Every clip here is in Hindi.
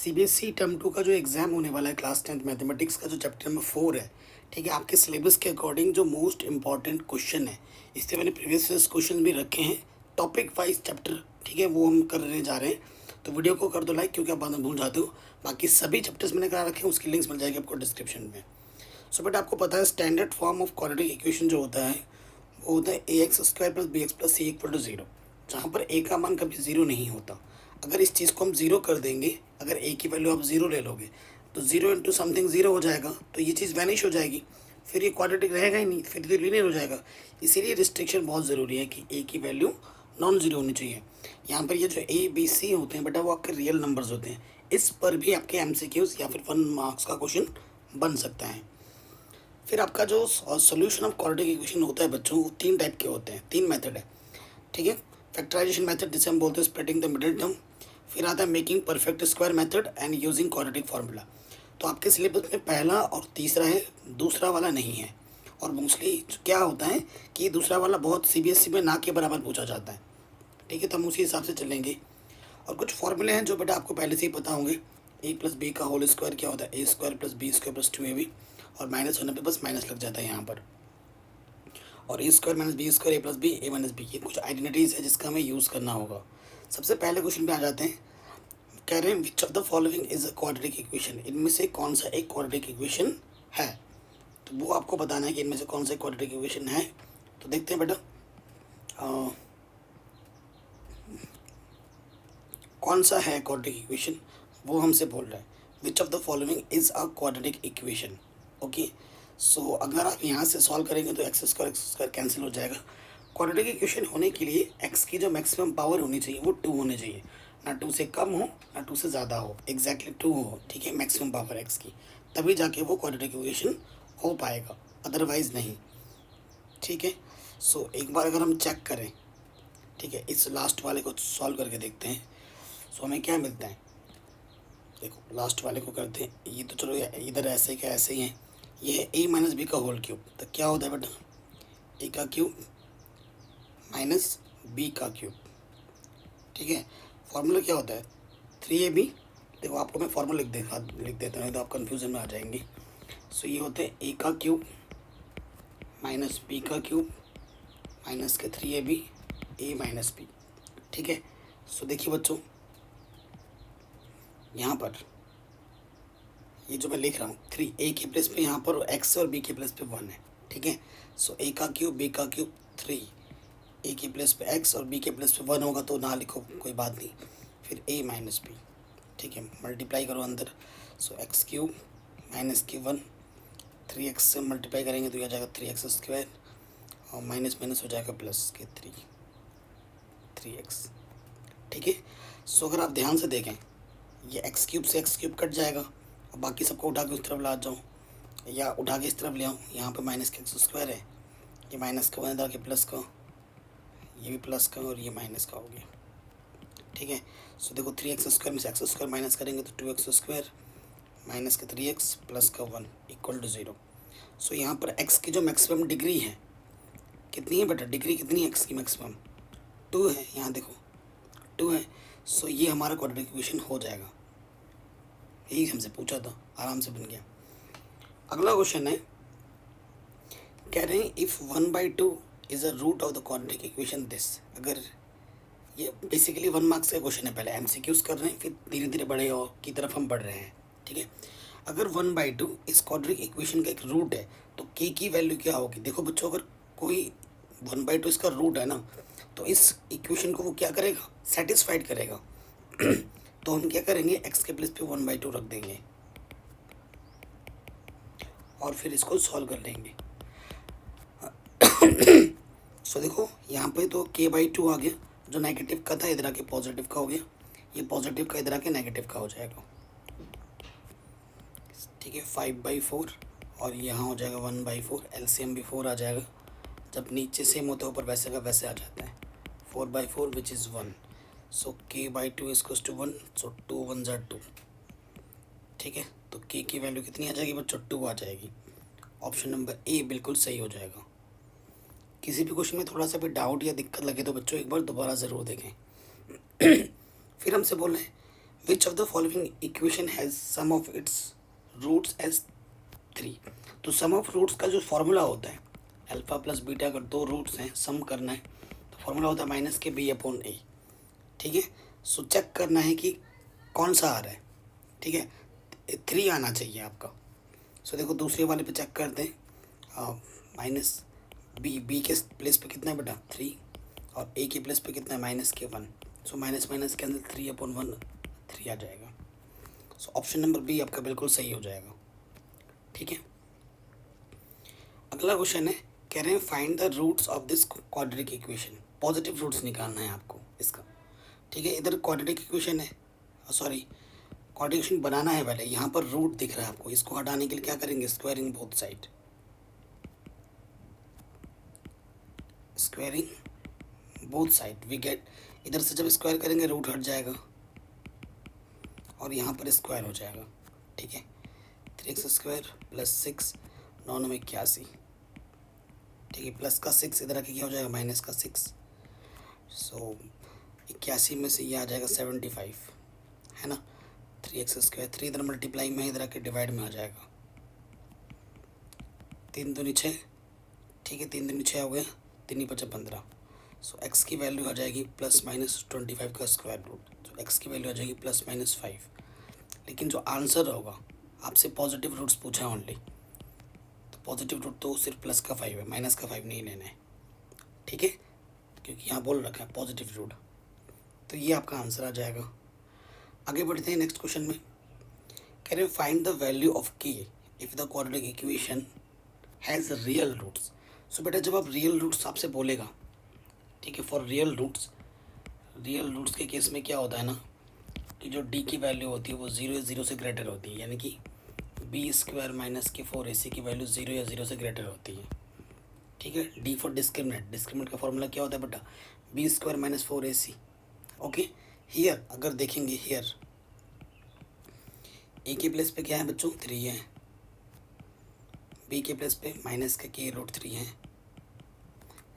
सीबीएसई टर्म 2 का जो एग्ज़ाम होने वाला है क्लास 10th मैथमेटिक्स का जो चैप्टर नंबर 4 है, ठीक है, आपके सिलेबस के अकॉर्डिंग जो मोस्ट इम्पॉर्टेंट क्वेश्चन है, इससे मैंने प्रीवियस क्वेश्चन भी रखे हैं टॉपिक वाइज चैप्टर, ठीक है, वो हम करने जा रहे हैं। तो वीडियो को कर दो लाइक, क्योंकि आप बाद में भूल जाते हो। बाकी सभी चैप्टर्स मैंने करा रखे हैं, उसकी लिंक्स मिल जाएगी आपको डिस्क्रिप्शन में। सो बेटा आपको पता है standard form of quadratic equation जो होता है वो होता है ax² + bx + c = 0, जहाँ पर a का मान कभी ज़ीरो नहीं होता। अगर इस चीज़ को हम ज़ीरो कर देंगे, अगर a की वैल्यू आप ज़ीरो ले लोगे तो ज़ीरो इंटू समथिंग ज़ीरो हो जाएगा, तो ये चीज़ वैनिश हो जाएगी, फिर ये क्वाड्रेटिक रहेगा ही नहीं, फिर तो लीनियर हो जाएगा। इसीलिए रिस्ट्रिक्शन बहुत ज़रूरी है कि a की वैल्यू नॉन ज़ीरो होनी चाहिए। यहाँ पर ये जो a b c होते हैं बेटा वो आपके रियल नंबर्स होते हैं। इस पर भी आपके MCQs या फिर 1 मार्क्स का क्वेश्चन बन सकता है। फिर आपका जो सॉल्यूशन ऑफ क्वाड्रेटिक इक्वेशन होता है बच्चों, वो 3 टाइप के होते हैं, 3 मेथड है, ठीक है। फैक्टराइजेशन मेथड, जिसे हम बोलते हैं स्प्लिटिंग द मिडिल टर्म। फिर आता है making perfect square method and using quadratic formula. तो आपके सिलेबस में पहला और तीसरा है, दूसरा वाला नहीं है। और मोस्टली क्या होता है कि दूसरा वाला बहुत CBSE में ना के बराबर पूछा जाता है, ठीक है, तो हम उसी हिसाब से चलेंगे। और कुछ फॉर्मूले हैं जो बेटा आपको पहले से ही पता होंगे। a + b का होल स्क्वायर क्या होता है, a² + b² + 2ab, और माइनस होने पे बस माइनस लग जाता है यहाँ पर। और a² - b² a + b a - b, ये कुछ आइडेंटिटीज़ है जिसका हमें यूज़ करना होगा। सबसे पहले क्वेश्चन पे आ जाते हैं। कह रहे हैं which of the following is a quadratic equation, इनमें से कौन सा एक क्वाड्रेटिक इक्वेशन है। तो वो आपको बताना है कि इनमें से कौन सा क्वाड्रेटिक इक्वेशन है। तो देखते हैं बेटा कौन सा है क्वाड्रेटिक इक्वेशन, वो हमसे बोल रहा है which of the following is a quadratic equation. Okay, so अगर आप यहाँ से सॉल्व करेंगे तो x² कैंसिल हो जाएगा। क्वाड्रेटिक इक्वेशन होने के लिए x की जो मैक्सिमम पावर होनी चाहिए वो 2 होनी चाहिए, ना 2 से कम हो ना 2 से ज़्यादा हो, एग्जैक्टली 2 हो, ठीक है, मैक्सिमम पावर x की, तभी जाके वो क्वाड्रेटिक इक्वेशन हो पाएगा, अदरवाइज़ नहीं, ठीक है। सो एक बार अगर हम चेक करें, ठीक है, इस लास्ट वाले को सॉल्व करके देखते हैं। सो हमें क्या मिलता है, देखो लास्ट वाले को करते हैं, ये तो चलो इधर ऐसे क्या ऐसे ही है, ये है a - b का होल क्यूब, तो क्या होता है बेटा a का क्यूब माइनस b का क्यूब, ठीक है। फॉर्मूला क्या होता है 3ab, देखो आपको मैं फॉर्मूला लिख देता हूँ तो आप कंफ्यूजन में आ जाएंगे। सो ये होते हैं a का क्यूब माइनस b का क्यूब माइनस के 3ab a - b, ठीक है। सो देखिए बच्चों, यहाँ पर ये जो मैं लिख रहा हूँ 3a के प्लेस पे यहाँ पर x और b के प्लेस पे 1 है, ठीक है। सो a का क्यूब b का क्यूब 3, a के प्लेस पे x और b के प्लेस पे 1 होगा तो ना लिखो, कोई बात नहीं। फिर a - b, ठीक है, मल्टीप्लाई करो अंदर। सो x³ माइनस के 1, 3x से मल्टीप्लाई करेंगे तो यह आ जाएगा 3x² और माइनस माइनस हो जाएगा प्लस के 3x, ठीक है। सो अगर आप ध्यान से देखें, ये x³ से x³ कट जाएगा और बाकी सबको उठा के उस तरफ ला जाऊँ या उठा के इस तरफ ले आऊँ, यहाँ पे माइनस के x² है, ये माइनस का बना के प्लस का, ये भी प्लस का और ये माइनस का हो गया, ठीक है। सो देखो 3x² में से x² माइनस करेंगे तो 2x² माइनस का 3x प्लस का 1 = 0। सो यहाँ पर x की जो मैक्सिमम डिग्री है कितनी है बेटा, डिग्री कितनी है x की मैक्सिमम 2 है, यहाँ देखो 2 है। सो ये हमारा क्वाड्रेटिक इक्वेशन हो जाएगा, यही हमसे पूछा था, आराम से बन गया। अगला क्वेश्चन है, कह रहे हैं if 1/2 is a root of the quadratic equation this. अगर ये बेसिकली 1 मार्क्स का क्वेश्चन है, पहले MCQs कर रहे हैं फिर धीरे धीरे बड़े और की तरफ हम बढ़ रहे हैं, ठीक है। अगर 1/2 इस क्वाड्रेटिक इक्वेशन का एक रूट है तो k की वैल्यू क्या होगी। देखो बच्चों, अगर कोई 1/2 इसका रूट है ना, तो इस इक्वेशन को वो क्या करेगा, सेटिस्फाइड करेगा। तो हम क्या करेंगे, x के प्लेस पे 1/2 रख देंगे और फिर इसको सॉल्व कर लेंगे। सो देखो यहाँ पे तो k/2 आ गया, जो नेगेटिव का था इधर आके पॉजिटिव का हो गया, ये पॉजिटिव का इधर आके नेगेटिव का हो जाएगा, ठीक है। 5/4 और यहाँ हो जाएगा 1/4, LCM भी 4 आ जाएगा, जब नीचे सेम होता है ऊपर वैसे का वैसे आ जाता है। 4/4 विच इज़ 1, सो k/2 = 1, सो 2 1 = 2, ठीक है। तो k की वैल्यू कितनी आ जाएगी बच्चों, 2 आ जाएगी। ऑप्शन नंबर ए बिल्कुल सही हो जाएगा। किसी भी क्वेश्चन में थोड़ा सा भी डाउट या दिक्कत लगे तो बच्चों एक बार दोबारा ज़रूर देखें। फिर हमसे बोल रहे हैं which of the following equation has sum of its roots as 3। तो सम ऑफ रूट्स का जो फॉर्मूला होता है, अल्फ़ा प्लस बीटा अगर दो रूट्स हैं, सम करना है तो फॉर्मूला होता है माइनस के बी अपॉन ए। ठीक है, सो चेक करना है कि कौन सा आ रहा है। ठीक है, 3 आना चाहिए आपका। सो देखो दूसरे वाले पे चेक करते हैं, माइनस बी के प्लेस पे कितना है बेटा 3, और ए के प्लेस पे कितना है माइनस के 1। सो माइनस माइनस के अंदर 3/1 3 आ जाएगा। सो ऑप्शन नंबर बी आपका बिल्कुल सही हो जाएगा। ठीक है, अगला क्वेश्चन है, कह रहे हैं find the roots of this quadratic equation. Positive roots निकालना है आपको इसका। ठीक है, इधर क्वाड्रेटिक इक्वेशन है, सॉरी क्वाड्रेटिक इक्वेशन बनाना है पहले। यहाँ पर रूट दिख रहा है आपको, इसको हटाने के लिए क्या करेंगे, squaring both side, squaring both side we get, इधर से जब स्क्वायर करेंगे रूट हट जाएगा और यहाँ पर स्क्वायर हो जाएगा। ठीक है, 3x² प्लस 6 9 9 81। ठीक है, प्लस का 6 इधर आके क्या हो जाएगा माइनस का 6। सो 81 में से ये आ जाएगा 75, है ना। 3x², 3 इधर मल्टीप्लाई में, इधर आके डिवाइड में आ जाएगा। 3 दूनी 6। ठीक है, 3 दूनी 6 हो गया, 3 5 15। सो x की वैल्यू आ जाएगी प्लस माइनस 25 का स्क्वायर रूट। तो x की वैल्यू आ जाएगी प्लस माइनस 5। लेकिन जो आंसर होगा, आपसे पॉजिटिव रूट्स पूछा है ओनली, तो पॉजिटिव रूट तो सिर्फ प्लस का 5 है, माइनस का 5 नहीं लेना है। ठीक है, क्योंकि यहाँ बोल रखा है पॉजिटिव रूट, तो ये आपका आंसर आ जाएगा। आगे बढ़ते हैं नेक्स्ट क्वेश्चन में। कह रहे हैं find the value of k if the quadratic equation has real roots. So बेटा जब आप रियल रूट्स आपसे बोलेगा, ठीक है, फॉर रियल रूट्स के केस में क्या होता है ना कि जो d की वैल्यू होती है वो 0 या 0 से ग्रेटर होती है, यानी कि b² माइनस के 4ac की वैल्यू 0 या 0 से ग्रेटर होती है। ठीक है, d फॉर डिस्क्रिमिनेंट का फॉर्मूला क्या होता है बेटा, b² minus 4ac। Okay, here अगर देखेंगे, हियर ए के प्लेस पे क्या है बच्चों 3 है, बी के प्लेस पे माइनस का k रूट 3 है,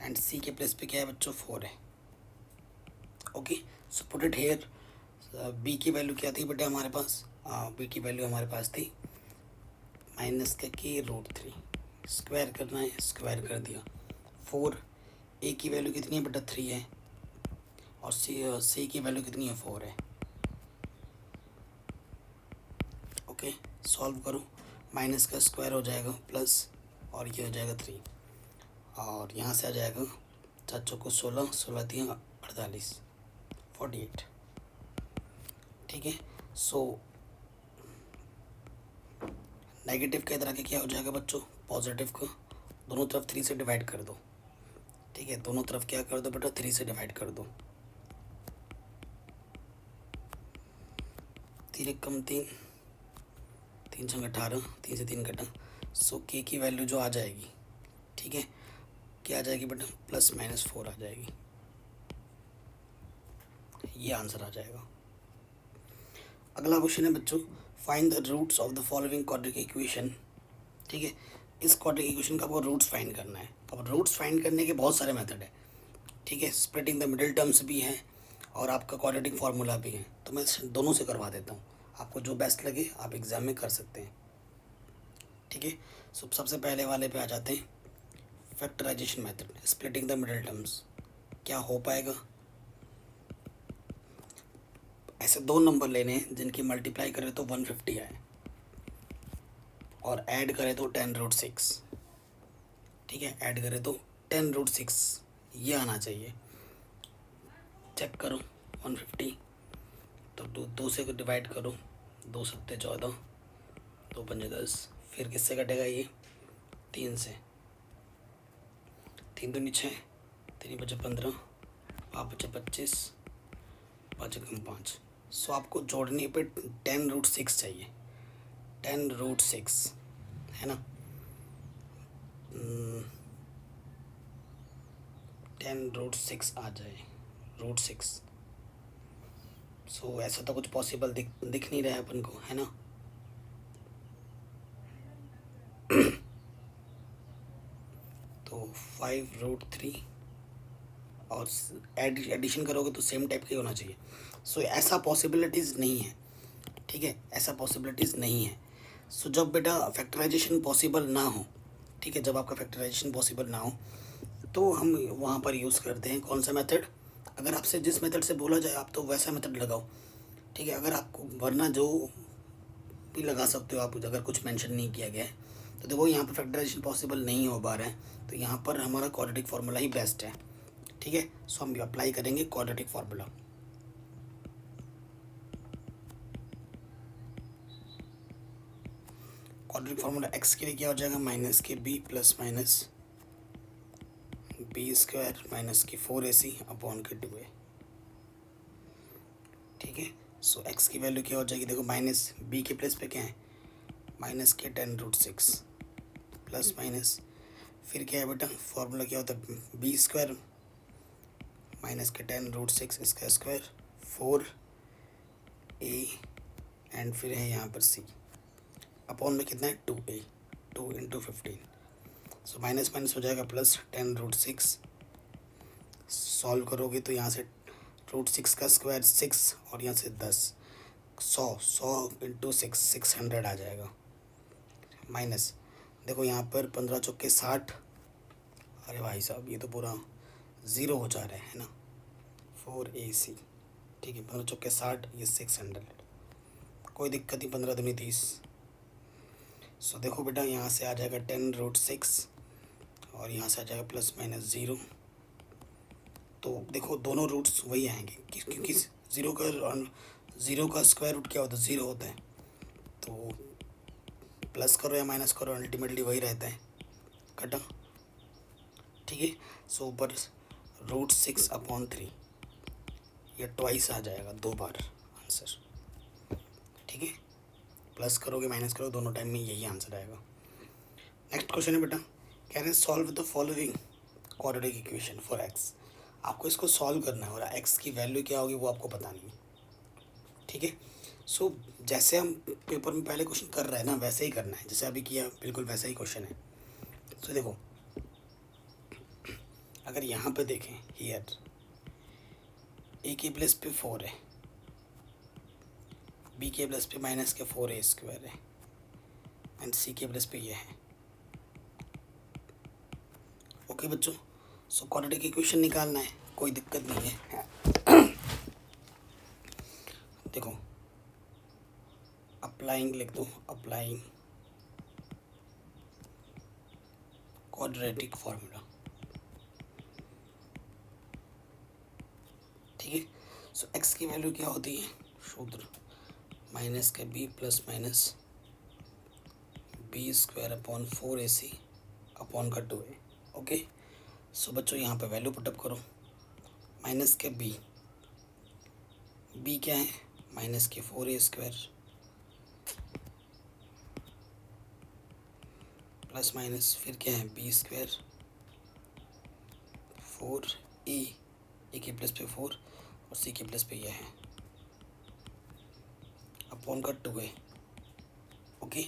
एंड सी के प्लेस पे क्या है बच्चों 4 है। Okay, so put it here. B की वैल्यू क्या थी बेटा हमारे पास, बी की वैल्यू हमारे पास थी माइनस का k रूट 3, स्क्वायर करना है, स्क्वायर कर दिया। 4, ए की वैल्यू कितनी है बेटा 3 है, और सी की वैल्यू कितनी है 4 है। ओके, सॉल्व करो, माइनस का स्क्वायर हो जाएगा प्लस, और ये हो जाएगा 3, और यहाँ से आ जाएगा 4 चौको 16, 16 3 48, 48। ठीक है, सो नेगेटिव के इधर आके क्या हो जाएगा बच्चों, पॉजिटिव को दोनों तरफ 3 से डिवाइड कर दो। ठीक है, दोनों तरफ क्या कर दो बेटा 3 से डिवाइड कर दो। 3 एक कम 3, 3 छंग 18, 3 से 3 कटा। सो के की वैल्यू जो आ जाएगी, ठीक है, क्या आ जाएगी बेटा प्लस माइनस 4 आ जाएगी, ये आंसर आ जाएगा। अगला क्वेश्चन है बच्चों, find the roots of the following quadratic equation. ठीक है, इस क्वाड्रेटिक इक्वेशन का आपको रूट्स फाइंड करना है। अब रूट्स फाइंड करने के बहुत सारे मेथड है। ठीक है, स्प्लिटिंग द मिडिल टर्म्स भी है और आपका क्वाड्रेटिक फार्मूला भी है, तो मैं दोनों से करवा देता हूँ, आपको जो बेस्ट लगे आप एग्ज़ाम में कर सकते हैं। ठीक है, सबसे पहले वाले पे आ जाते हैं, factorization method, splitting the middle terms. क्या हो पाएगा, ऐसे दो नंबर लेने हैं जिनकी मल्टीप्लाई करें तो 150 आए और ऐड करें तो 10√6। ठीक है, ऐड करें तो 10√6 ये आना चाहिए। चेक करो 150, तो दो से डिवाइड करो, 2 सत्ते 14, 2 पंजे 10, फिर किससे कटेगा ये 3 से, 3 दूनी 6, 3 बचे 15, 5 बचे 25, 5 कम 5। सो आपको जोड़ने पे 10√6 चाहिए, 10√6 है ना, 10√6 आ जाए, √6। सो ऐसा तो कुछ पॉसिबल दिख नहीं रहा है अपन को, है ना। तो 5√3 और एडिशन करोगे तो सेम टाइप का ही होना चाहिए। सो ऐसा पॉसिबिलिटीज़ नहीं है, ठीक है, ऐसा पॉसिबिलिटीज़ नहीं है। सो जब बेटा फैक्टराइजेशन पॉसिबल ना हो, ठीक है, जब आपका फैक्टराइजेशन पॉसिबल ना हो तो हम वहाँ पर यूज़ करते हैं कौन सा मेथड। अगर आपसे जिस मेथड से बोला जाए आप तो वैसा मेथड लगाओ, ठीक है। अगर आपको वरना जो भी लगा सकते हो आप, अगर कुछ मेंशन नहीं किया गया है तो देखो यहाँ पर फैक्टराइजेशन पॉसिबल नहीं हो पा रहा है तो यहाँ पर हमारा क्वाड्रेटिक फार्मूला ही बेस्ट है, ठीक है। सो हम अप्लाई करेंगे quadratic formula. Quadratic formula x के लिए क्या हो जाएगा, माइनस के B plus minus B square minus की 4ac अपॉन के 2a, ठीक है। सो एक्स की वैल्यू क्या हो जाएगी, देखो माइनस बी के प्लेस पे क्या है, माइनस के 10√6 प्लस माइनस फिर क्या है बेटा, फार्मूला क्या होता है, बी स्क्वायर माइनस के 10√6 इसका स्क्वायर 4a एंड फिर है यहाँ पर c अपॉन में कितना है 2a, 2 × 15। सो माइनस माइनस हो जाएगा प्लस 10√6, सॉल्व करोगे तो यहाँ से √6 का स्क्वायर 6 और यहाँ से 10, 100 × 6 600 आ जाएगा। माइनस देखो यहाँ पर 15 चौके 60, अरे भाई साहब ये तो पूरा ज़ीरो हो जा रहा है ना, 4ac, ठीक है। 15 चौके 60, ये 600, कोई दिक्कत नहीं, 15 दूनी 30। सो देखो बेटा यहाँ से आ जाएगा 10√6 और यहाँ से आ जाएगा प्लस माइनस 0। तो देखो दोनों रूट्स वही आएंगे क्योंकि ज़ीरो का स्क्वायर रूट क्या होता है, 0 होता है। तो प्लस करो या माइनस करो अल्टीमेटली वही रहता है, कटा, ठीक है। सो ऊपर √6/3, ये ट्वाइस आ जाएगा, 2 बार आंसर, ठीक है। प्लस करोगे माइनस करोगे दोनों टाइम में यही आंसर आएगा। नेक्स्ट क्वेश्चन है बेटा, can you solve the following quadratic equation for x. आपको इसको सॉल्व करना है और एक्स की वैल्यू क्या होगी वो आपको पता नहीं है, ठीक है। सो जैसे हम पेपर में पहले क्वेश्चन कर रहे हैं ना वैसे ही करना है, जैसे अभी किया बिल्कुल वैसा ही क्वेश्चन है। सो देखो अगर यहाँ पे देखें, हियर ए के प्लेस पे 4 है, बी के प्लेस पे माइनस के 4a² है एंड सी के प्लेस पे ये है, ओके बच्चों। सो क्वाड्रेटिक इक्वेशन निकालना है, कोई दिक्कत नहीं है। देखो अप्लाइंग लिख दो, अप्लाइंग क्वाड्रेटिक फार्मूला, ठीक है। सो एक्स की वैल्यू क्या होती है, सूत्र माइनस के B plus minus b² upon 4ac upon का 2a, ओके। सो बच्चों यहाँ पे वैल्यू पुटअप करो, माइनस के बी क्या है, माइनस के 4a² प्लस माइनस फिर क्या है b² 4a, ए के प्लस पे 4 और सी के प्लस पे यह है अपॉन का 2a, okay.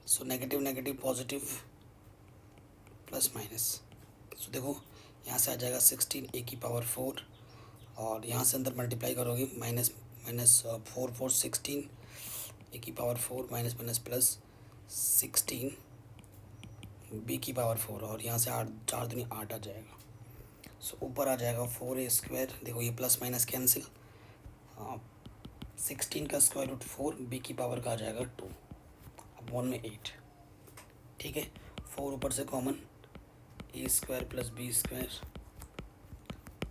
So negative negative positive plus minus, so देखो यहाँ से आ जाएगा 16a⁴ और यहाँ से अंदर मल्टीप्लाई करोगे minus minus 4 4 16 a⁴ minus minus plus 16 b⁴ और यहाँ से 8 4 दूनी 8 आ जाएगा। सो ऊपर आ जाएगा 4a², देखो ये प्लस माइनस कैंसिल, 16 का स्क्वायर रूट 4 b⁴ का आ जाएगा 2 अपॉन में 8, ठीक है। 4 ऊपर से कॉमन, a² प्लस b²,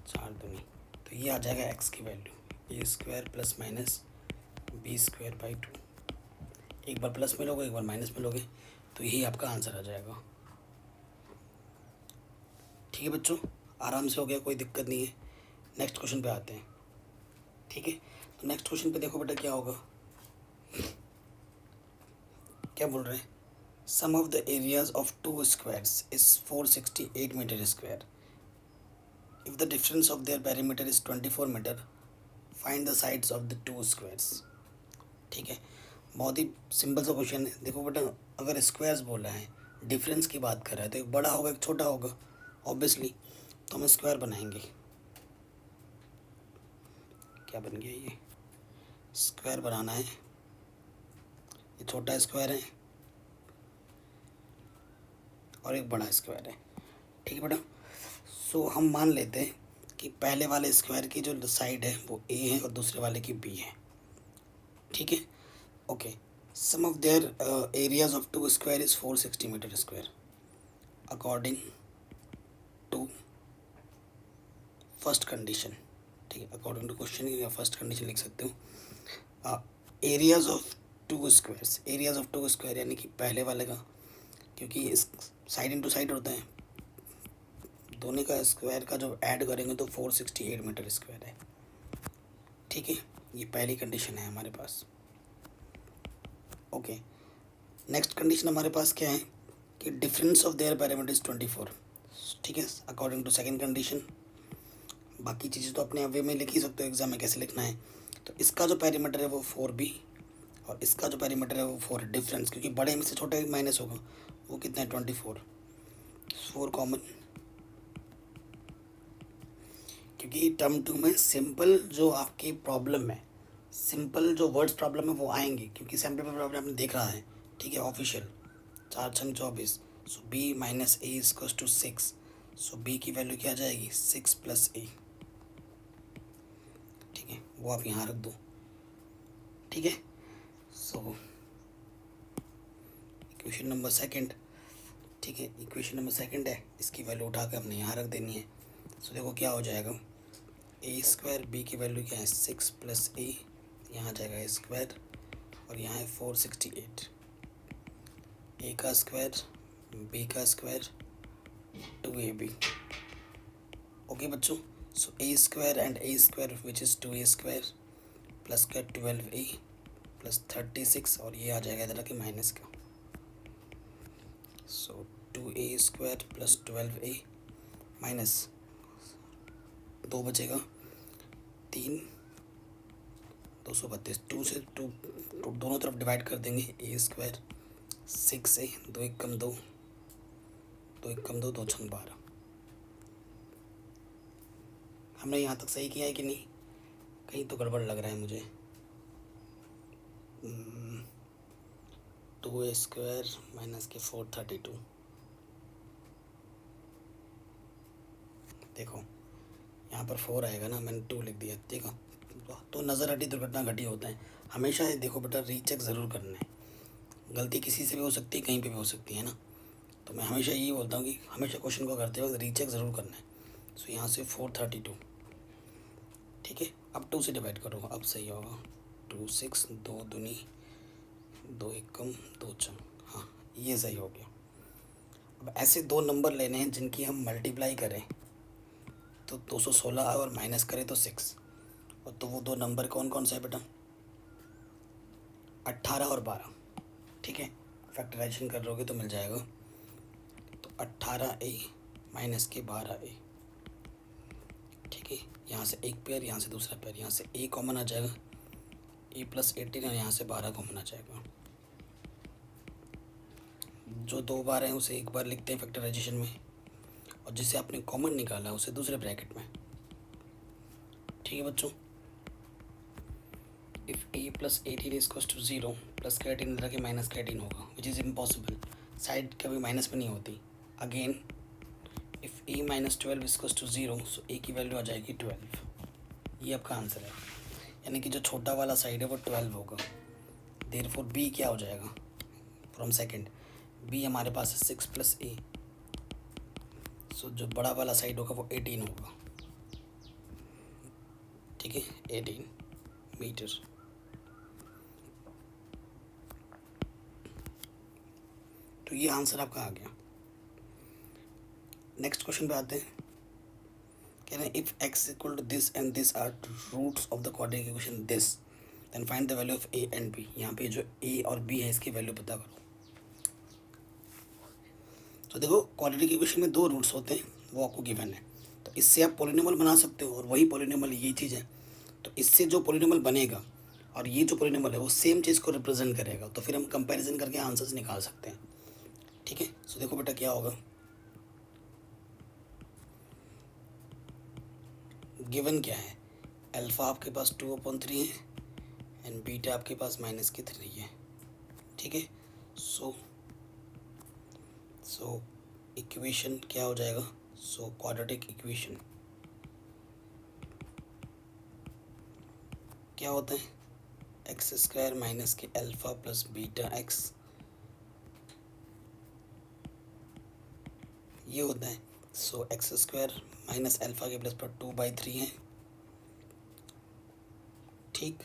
4 दूनी, तो ये आ जाएगा एक्स की value a² plus minus b²/2। एक बार प्लस में लोगे एक बार माइनस में लोगे तो यही आपका आंसर आ जाएगा, ठीक है बच्चों। आराम से हो गया, कोई दिक्कत नहीं है। नेक्स्ट क्वेश्चन पे आते हैं, ठीक है। तो नेक्स्ट क्वेश्चन पे देखो बेटा क्या होगा, क्या बोल रहे हैं, sum of the areas of 2 squares is 468 metre square, if the difference of their perimeter is 24 metre, find the sides of the 2 squares, ठीक है। बहुत ही सिंपल सा क्वेश्चन है। देखो बेटा अगर स्क्वायर्स बोल रहा है, डिफरेंस की बात कर रहा है तो एक बड़ा होगा एक छोटा होगा ऑब्वियसली, तो हम स्क्वायर बनाएंगे, क्या बन गया ये, स्क्वायर बनाना है, ये छोटा स्क्वायर है और एक बड़ा स्क्वायर है। ठीक है बेटा, सो हम मान लेते हैं कि पहले वाले स्क्वायर की जो साइड है वो ए है और दूसरे वाले की बी है। ठीक है, okay. Sum of their areas of two square is 460 metre square according to first condition. ठीक है, अकॉर्डिंग टू क्वेश्चन या फर्स्ट कंडीशन लिख सकते हो। Areas of two squares, areas of two square यानी कि पहले वाले का, क्योंकि इस साइड इंटू साइड होता है, दोनों का स्क्वायर का जो ऐड करेंगे तो 468 मीटर स्क्वायर है। ठीक है, ये पहली कंडीशन है हमारे पास। ओके, नेक्स्ट कंडीशन हमारे पास क्या है कि difference of there parameter is 24। ठीक है, अकॉर्डिंग टू सेकंड कंडीशन। बाकी चीज़ें तो अपने वे में लिख ही सकते हो, एग्जाम में कैसे लिखना है। तो इसका जो पैरामीटर है वो 4b और इसका जो पैरामीटर है वो 4 डिफरेंस, क्योंकि बड़े में से छोटा माइनस होगा, वो कितना है 24, 4 कॉमन, क्योंकि टर्म 2 में सिंपल जो आपकी प्रॉब्लम है, सिंपल जो वर्ड्स प्रॉब्लम है वो आएंगे, क्योंकि सैम्पल पेपर आपने देख रहा है। ठीक है, ऑफिशियल 4 छंग 24, so b minus A equals to 6, so b की वैल्यू क्या आ जाएगी 6 प्लस ए। ठीक है, वो आप यहाँ रख दो। ठीक है, सो इक्वेशन नंबर सेकंड। ठीक है, इक्वेशन नंबर सेकंड है, इसकी वैल्यू उठा के हमने यहाँ रख देनी है। सो देखो क्या हो जाएगा, ए स्क्वायर, बी की वैल्यू क्या है 6 प्लस ए, यहाँ जाएगा ए स्क्वायर और यहाँ है 468, ए का स्क्वायर बी का स्क्वायर 2ab। ओके बच्चों, so A square and A square which is 2a square plus का 12a प्लस 36 और ये आ जाएगा इधर के माइनस का। सो 2a square plus 12a minus 2 बचेगा 3, 232, 2 से 2 दोनों तरफ डिवाइड कर देंगे, ए स्क्वायर 6a, 2 एक कम 2, 2 एक कम 2, 2 छंग 12। हमने यहाँ तक सही किया है कि नहीं, कहीं तो गड़बड़ लग रहा है मुझे। 2a स्क्वायर माइनस के 432, देखो यहाँ पर 4 आएगा ना, मैंने 2 लिख दिया। ठीक है, तो नज़र हटी दुर्घटना घटी होता है। हमेशा ये देखो बेटा, रीचेक ज़रूर करना है, गलती किसी से भी हो सकती है, कहीं पे भी हो सकती है ना। तो मैं हमेशा यही बोलता हूँ कि हमेशा क्वेश्चन को करते वक्त रीचेक ज़रूर करना है। सो यहाँ से 432। ठीक है, अब 2 से डिवाइड करो, अब सही होगा। 2 6, 2 दूनी 2 एक कम 2 छः, हाँ ये सही हो गया। अब ऐसे 2 नंबर लेने हैं जिनकी हम मल्टीप्लाई करें तो 216 और माइनस करें तो 6, और तो वो 2 नंबर कौन कौन से है बेटा, 18 और 12। ठीक है, फैक्टराइजेशन कर लोगे तो मिल जाएगा, तो 18a माइनस के 12a। ठीक है, यहाँ से एक पेयर, यहाँ से दूसरा पेयर, यहाँ से a कॉमन आ जाएगा, a प्लस 18 और यहाँ से 12 कॉमन आ जाएगा। जो 2 बार हैं उसे एक बार लिखते हैं फैक्टराइजेशन में, और जिसे आपने कॉमन निकाला उसे दूसरे ब्रैकेट में। ठीक है बच्चों, if a plus 18 is equals to 0 plus का 18 इधर के माइनस का 18 होगा, विच इज़ इम्पॉसिबल, साइड कभी माइनस में नहीं होती। Again if a minus 12 is equals to 0, so a की वैल्यू आ जाएगी 12। ये आपका आंसर है, यानी कि जो छोटा वाला साइड है वो 12 होगा। देयरफॉर b क्या हो जाएगा फ्रॉम सेकंड, b हमारे पास है 6 प्लस a, सो जो बड़ा वाला साइड होगा वो 18 होगा। ठीक है, 18 मीटर। तो ये आंसर आपका आ गया। नेक्स्ट क्वेश्चन पे आते हैं। कह रहे हैं if x equal to this and this are roots of the quadratic equation this, then find the value of a and b। यहाँ पे जो a और b है इसकी वैल्यू पता करो। तो देखो क्वाड्रेटिक इक्वेशन में 2 रूट्स होते हैं, वो आपको गिवन है, तो इससे आप पॉलिनोमियल बना सकते हो, और वही पॉलिनोमियल ये चीज़ है। तो इससे जो पॉलिनोमियल बनेगा और ये जो पॉलिनोमियल है वो सेम चीज़ को रिप्रेजेंट करेगा, तो फिर हम कंपैरिजन करके आंसर्स निकाल सकते हैं। ठीक है, सो देखो बेटा क्या होगा, गिवन क्या है अल्फ़ा आपके पास 2/3 है एंड बीटा आपके पास -3 है, ठीक है। सो इक्वेशन क्या हो जाएगा, क्वाड्रेटिक इक्वेशन क्या होता है, x² माइनस के अल्फ़ा प्लस बीटा एक्स, ये होता है। x² माइनस अल्फ़ा के प्लस पर 2/3 है, ठीक।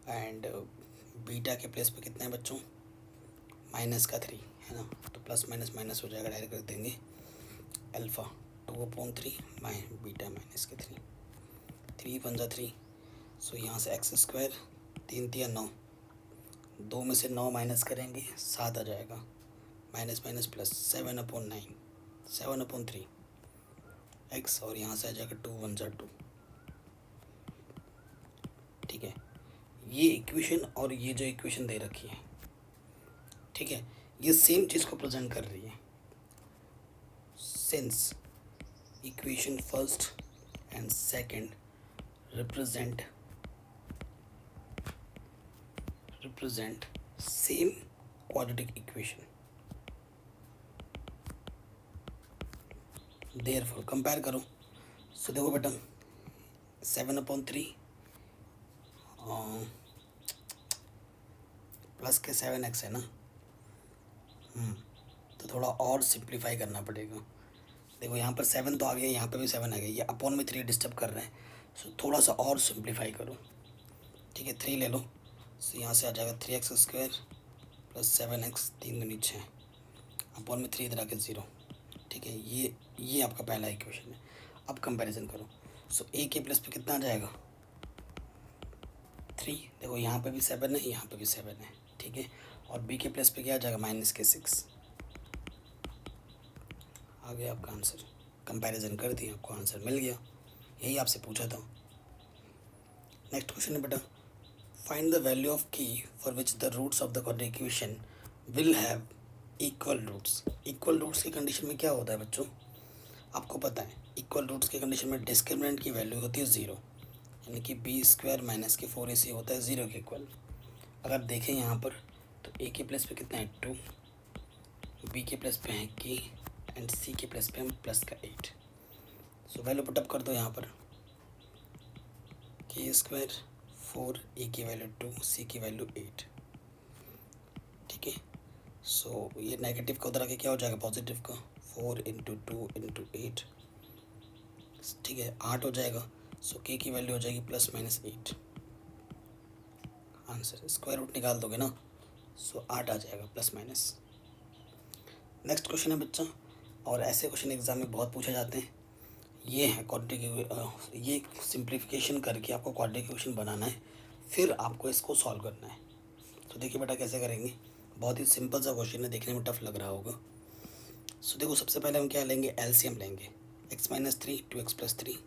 एंड बीटा के प्लेस पे कितना है बच्चों, -3 है ना, तो प्लस माइनस माइनस हो जाएगा, डायरेक्ट कर देंगे। अल्फ़ा 2/3 बीटा -3, 3 पंजा 3, यहाँ से x², 3 तिया 9, 2 में से 9 माइनस करेंगे 7 आ जाएगा, माइनस माइनस प्लस 7/9, 7/3 x, और यहाँ से आ जाएगा 2 1 2, ठीक है। ये इक्वेशन और ये जो इक्वेशन दे रखी है, ठीक है, ये सेम चीज़ को प्रेजेंट कर रही है। Since equation first and second represent same quadratic equation, therefore compare करो। देखो बेटा 7/3 प्लस के 7x है ना, तो थोड़ा और सिंप्लीफाई करना पड़ेगा। देखो यहाँ पर 7 तो आ गया, यहाँ पर भी 7 आ गया, ये अपॉन में 3 डिस्टर्ब कर रहे हैं, थोड़ा सा और सिंप्लीफाई करो, ठीक है। 3 ले लो, यहाँ से आ जाएगा 3x² प्लस 7x, 3 दूनी 6, अपॉन में 3 इधर आके 0, ठीक है। ये आपका पहला इक्वेशन है। अब कंपैरिजन करो, a के प्लस पे कितना आ जाएगा 3, देखो यहाँ पे भी 7 है, यहाँ पे भी 7 है, ठीक है। और b के प्लस पे क्या आ जाएगा -6, आ गया आपका आंसर। कंपैरिजन कर दिया, आपको आंसर मिल गया, यही आपसे पूछा था। नेक्स्ट क्वेश्चन है बेटा, find the value of k for which the roots of the quadratic equation will have equal roots. Equal roots की कंडीशन में क्या होता है बच्चों, आपको पता है, इक्वल रूट्स की कंडीशन में डिस्क्रिमिनेंट की वैल्यू होती है 0, यानी कि b² माइनस के 4ac होता है 0 के इक्वल। अगर देखें यहाँ पर तो a के प्लस पे कितना है 2, b के प्लस पे है k एंड c के प्लस पे हम प्लस का 8। वैल्यू पुटअप कर दो यहाँ पर, k² 4, a की वैल्यू 2, c की वैल्यू 8, ठीक है। ये नेगेटिव का उधर आके क्या हो जाएगा पॉजिटिव का, 4 × 2 × 8, ठीक है, 8 हो जाएगा। k की वैल्यू हो जाएगी +-8, आंसर स्क्वायर रूट निकाल दोगे ना, 8 आ जाएगा +-। नेक्स्ट क्वेश्चन है बच्चा, और ऐसे क्वेश्चन एग्जाम में बहुत पूछे जाते हैं। ये है क्वाड्रेटिक, ये सिंप्लीफिकेशन करके आपको क्वाड्रेटिक इक्वेशन बनाना है, फिर आपको इसको सॉल्व करना है। तो देखिए बेटा कैसे करेंगे, बहुत ही सिंपल सा क्वेश्चन है, देखने में टफ लग रहा होगा। देखो सबसे पहले हम क्या लेंगे, एलसीएम लेंगे, x - 3 2x + 3,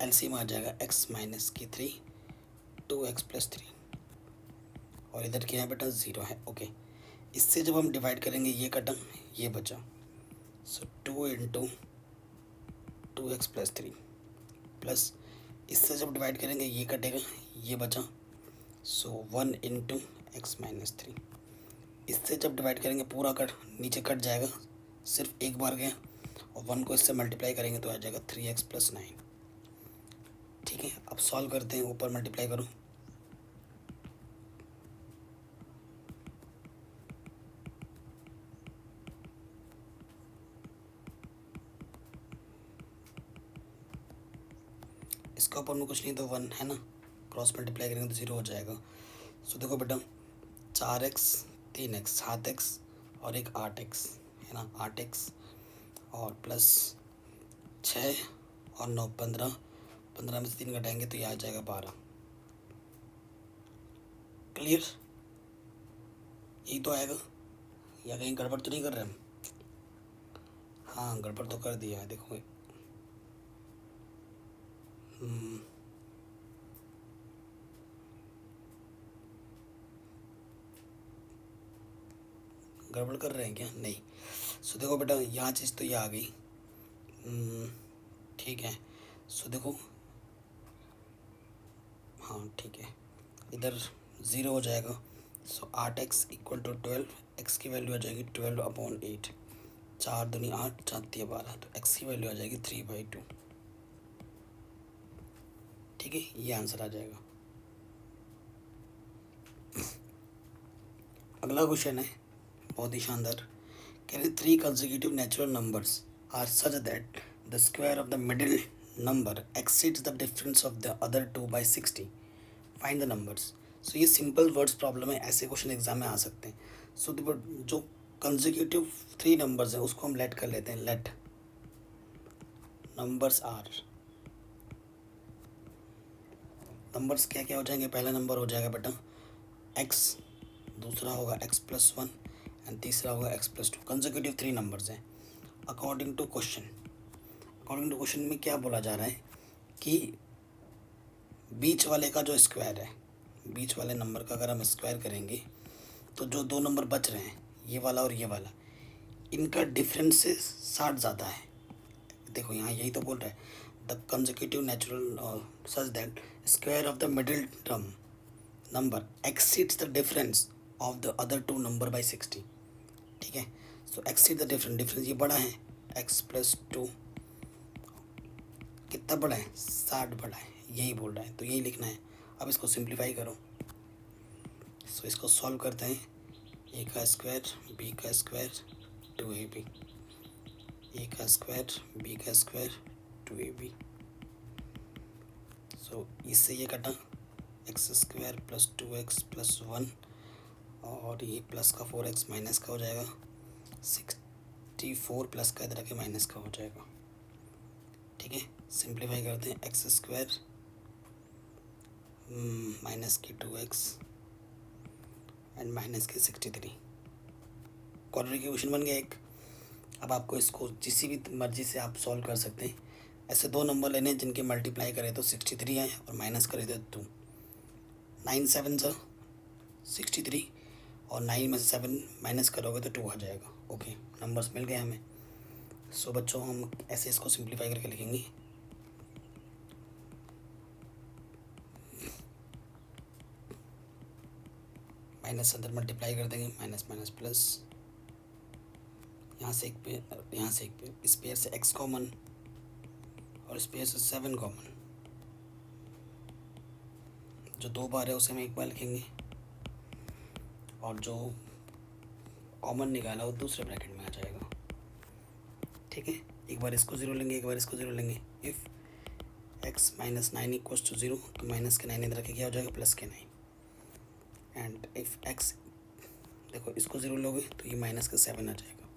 एलसीएम आ जाएगा x - 3 2x + 3, और इधर क्या है बेटा 0 है, ओके। इससे जब हम डिवाइड करेंगे ये कटा ये बचा, 2 × 2x + 3 प्लस इससे जब डिवाइड करेंगे ये कटेगा ये बचा, 1 × x - 3। इससे जब डिवाइड करेंगे पूरा कट नीचे कट जाएगा, सिर्फ एक बार गया, और 1 को इससे मल्टीप्लाई करेंगे तो आ जाएगा 3x + 9, ठीक है। अब सॉल्व करते हैं, ऊपर मल्टीप्लाई करो, इसका ऊपर में कुछ नहीं तो 1 है ना, क्रॉस मल्टीप्लाई करेंगे तो 0 हो जाएगा। देखो बेटा 4x 3x 7x और एक 8x है ना, 8x और प्लस 6 और 9 15, 15 में से 3 घटाएंगे तो ये आ जाएगा 12। क्लियर, यही तो आएगा, या कहीं गड़बड़ तो नहीं कर रहे हम? हाँ गड़बड़ तो कर दिया है, देखो गड़बड़ कर रहे हैं क्या, नहीं। देखो बेटा यहाँ चीज़ तो ये आ गई, ठीक है। देखो हाँ ठीक है, इधर 0 हो जाएगा। सो 8x इक्वल टू 12, एक्स की वैल्यू आ जाएगी 12/8, 4 दूनी 8, 4 तिया 12, तो एक्स की वैल्यू आ जाएगी 3/2। ठीक है, ये आंसर आ जाएगा। अगला क्वेश्चन है बहुत ही शानदार। कह रहे 3 consecutive natural numbers are such that the square of the middle number exceeds the difference of the other two by 60, find the numbers. So ये सिंपल वर्ड्स प्रॉब्लम है, ऐसे क्वेश्चन एग्जाम में आ सकते हैं। सो जो कंसेक्यूटिव 3 नंबर्स हैं उसको हम लेट कर लेते हैं। लेट नंबर्स आर, नंबर्स क्या क्या हो जाएंगे। पहला नंबर हो जाएगा बेटा x, दूसरा होगा x+1 एंड तीसरा होगा x+2। कंसेक्यूटिव 3 नंबर्स हैं। अकॉर्डिंग टू क्वेश्चन में क्या बोला जा रहा है कि बीच वाले का जो स्क्वायर है, बीच वाले नंबर का अगर हम स्क्वायर करेंगे तो जो 2 नंबर बच रहे हैं, ये वाला और ये वाला, इनका डिफरेंस से 60 ज़्यादा है। देखो यहाँ यही तो बोल रहा है, the consecutive natural such that square of the middle term number exceeds the difference of the other 2 number by 60। ठीक है, सो एक्सीड द डिफरेंस ये बड़ा है, x+2 कितना बड़ा है, 60 बड़ा है, यही बोल रहा है, तो यही लिखना है। अब इसको सिंप्लीफाई करो। सो इसको सॉल्व करते हैं। a का स्क्वायर b का स्क्वायर 2ab, a का स्क्वायर b का स्क्वायर 2ab। सो इससे ये कटा x² + 2x + 1 और ये प्लस का 4x माइनस का हो जाएगा 64, प्लस का इधर के माइनस का हो जाएगा। ठीक है, सिंप्लीफाई करते हैं। x² माइनस की 2x एंड माइनस की 63, क्वाड्रेटिक इक्वेशन बन गया एक। अब आपको इसको किसी भी मर्जी से आप सॉल्व कर सकते हैं। ऐसे 2 नंबर लेने हैं जिनके मल्टीप्लाई करें तो 63 है और माइनस करें तो 2, 9 7 63 और 9 में से 7 माइनस करोगे तो 2 आ जाएगा। ओके, नंबर्स मिल गए हमें। सो बच्चों हम ऐसे इसको सिंप्लीफाई करके लिखेंगे। माइनस अंदर मल्टीप्लाई कर देंगे, माइनस माइनस प्लस, यहाँ से एक पे यहाँ से एक पे, इस पेयर से x कॉमन और इस पेयर से 7 कॉमन। जो 2 बार है उसे हम 1 बार लिखेंगे और जो कॉमन निकाला वो दूसरे ब्रैकेट में आ जाएगा। ठीक है, एक बार इसको 0 लेंगे, एक बार इसको 0 लेंगे। इफ़ x - 9 = 0 तो माइनस के 9 इधर के क्या हो जाएगा, प्लस के 9। एंड इफ़ x, देखो इसको 0 लोगे तो ये माइनस का 7 आ जाएगा।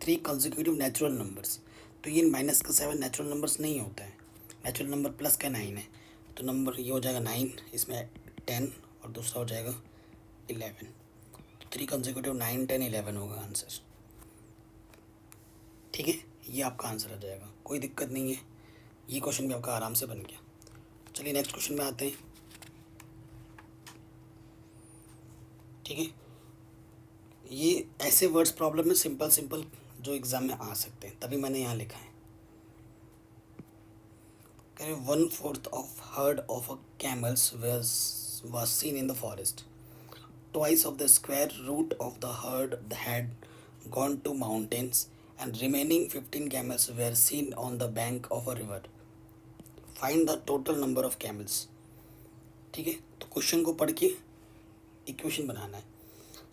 3 कंसेक्यूटिव नेचुरल नंबर्स, तो ये माइनस का 7 नेचुरल नंबर्स नहीं होता है। नेचुरल नंबर प्लस का 9 है, तो नंबर ये हो जाएगा 9, इसमें 10 और दूसरा हो जाएगा 11। 3 कंसेक्यूटिव 9 10 11 होगा आंसर। ठीक है, ये आपका आंसर आ जाएगा, कोई दिक्कत नहीं है। ये क्वेश्चन भी आपका आराम से बन गया। चलिए नेक्स्ट क्वेश्चन में आते हैं। ठीक है, ये ऐसे वर्ड्स प्रॉब्लम में सिंपल जो एग्ज़ाम में आ सकते हैं, तभी मैंने यहाँ लिखा है। कह रहे 1/4 of herd of a camels was seen in the forest. Twice of the square root of the herd had gone to mountains and remaining 15 camels were seen on the bank of a river. Find the total number of camels. ठीक है, तो क्वेश्चन को पढ़ के इक्वेशन बनाना है।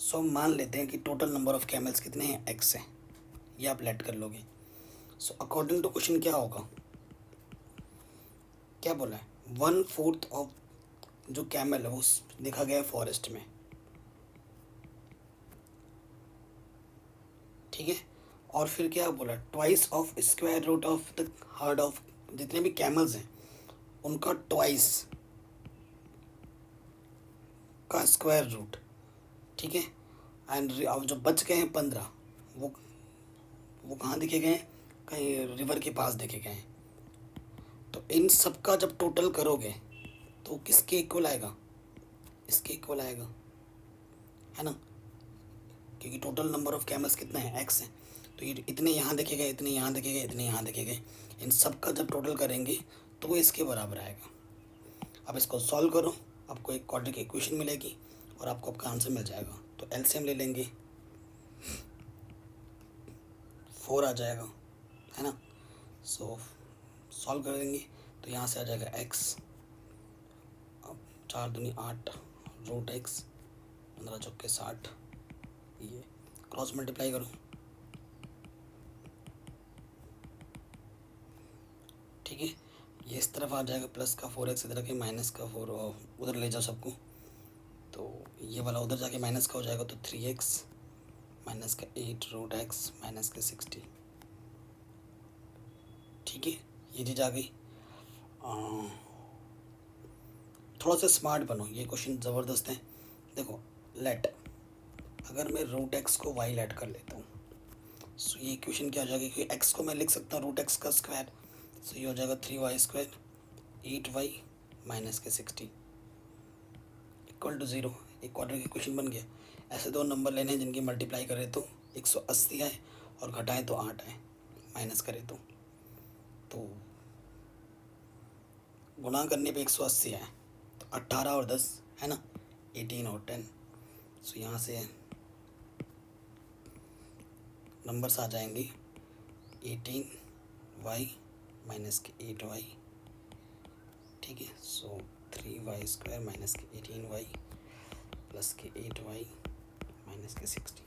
सो मान लेते हैं कि टोटल नंबर ऑफ कैमल्स कितने हैं, x है, ये आप लेट कर लोगे। सो अकॉर्डिंग टू क्वेश्चन क्या होगा, क्या बोला है, 1/4 ऑफ जो कैमल है वो देखा गया है फॉरेस्ट में। ठीक है, और फिर क्या बोला, twice of square root of the herd of, जितने भी कैमल्स हैं उनका ट्वाइस का स्क्वायर रूट। ठीक है, एंड अब जो बच गए हैं 15 वो कहाँ देखे गए हैं, कहीं रिवर के पास देखे गए हैं। तो इन सब का जब टोटल करोगे तो किसके इक्वल आएगा, इसके इक्वल आएगा, है ना, क्योंकि टोटल नंबर ऑफ कैमल्स कितना है, x है। तो ये इतने यहाँ देखे गए, इतने यहाँ देखे गए, इतने यहाँ देखे गए, इन सब का जब टोटल करेंगे तो वो इसके बराबर आएगा। अब इसको सॉल्व करो, आपको एक क्वाड्रेटिक इक्वेशन मिलेगी और आपको आपका आंसर मिल जाएगा। तो एलसीएम ले लेंगे, 4 आ जाएगा, है ना। सो सॉल्व कर देंगे तो यहाँ से आ जाएगा x, अब 4 दूनी 8 रूट x, 15 चौके 60, ये क्रॉस मल्टीप्लाई करो, ठीक है। ये इस तरफ आ जाएगा प्लस का 4x, इधर के माइनस का 4 उधर ले जाओ सबको, तो ये वाला उधर जाके माइनस का हो जाएगा, तो 3x माइनस का 8 रूट x माइनस का 60, ठीक है। ये चीज़ आ गई। थोड़ा सा स्मार्ट बनो, ये क्वेश्चन ज़बरदस्त है। देखो लेट, अगर मैं रूट x को y लेट कर लेता हूँ, सो ये इक्वेशन क्या हो जाएगा कि x को मैं लिख सकता हूँ रूट x का स्क्वायर, सो ये हो जाएगा 3y स्क्वायर 8y माइनस के 60 इक्वल टू 0। एक क्वाड्रेटिक इक्वेशन बन गया। ऐसे दो नंबर लेने हैं जिनकी मल्टीप्लाई करें तो 180 आए और घटाएं तो 8 आए, माइनस करें तो गुणा करने पे 180 आए, तो 18 और 10 है ना, 18 और 10। सो यहाँ से नंबर्स आ जाएंगे 18y माइनस के 8y, ठीक है। सो 3y स्क्वायर माइनस के 18y प्लस के 8y माइनस के 60।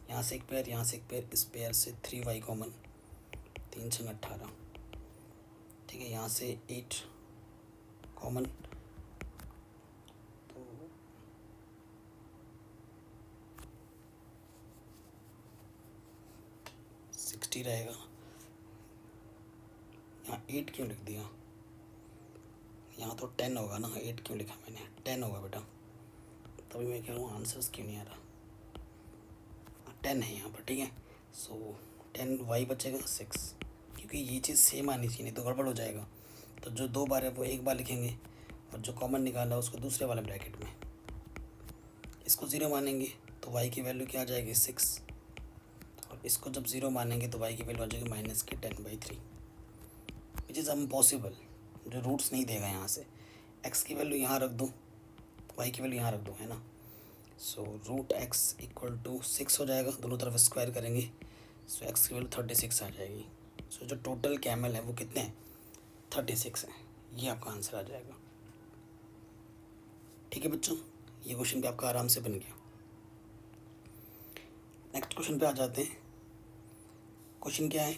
यहाँ से एक पेयर, यहाँ से एक पेयर, इस पेयर से 3y कॉमन, 3 छंग 18, ठीक है। यहाँ से 8 कॉमन, तो 60 रहेगा। यहाँ 8 क्यों लिख दिया, यहाँ तो 10 होगा ना, 8 क्यों लिखा मैंने, 10 होगा बेटा, तभी मैं कह रहा हूँ आंसर्स क्यों नहीं आ रहा, 10 है यहाँ पर, ठीक है। सो 10y बचेगा 6, क्योंकि ये चीज़ सेम आनी चाहिए, नहीं तो गड़बड़ हो जाएगा। तो जो 2 बार है वो एक बार लिखेंगे और जो कॉमन निकाला उसको दूसरे वाले ब्रैकेट में, इसको 0 मानेंगे तो y की वैल्यू क्या आ जाएगी 6, और इसको जब 0 मानेंगे तो y की वैल्यू आ जाएगी माइनस के 10/3, विच इज़ इम्पॉसिबल, जो रूट्स नहीं देगा यहाँ से। x की वैल्यू यहाँ रख दो, y की वैल्यू यहाँ रख दो, है ना। So root x equal to 6 हो जाएगा, दोनों तरफ स्क्वायर करेंगे, सो x की वैल्यू 36 आ जाएगी। सो जो टोटल कैमल है वो कितने हैं, 36 है, ये आपका आंसर आ जाएगा, ठीक है बच्चों। ये क्वेश्चन भी आपका आराम से बन गया। नेक्स्ट क्वेश्चन पे आ जाते हैं। क्वेश्चन क्या है,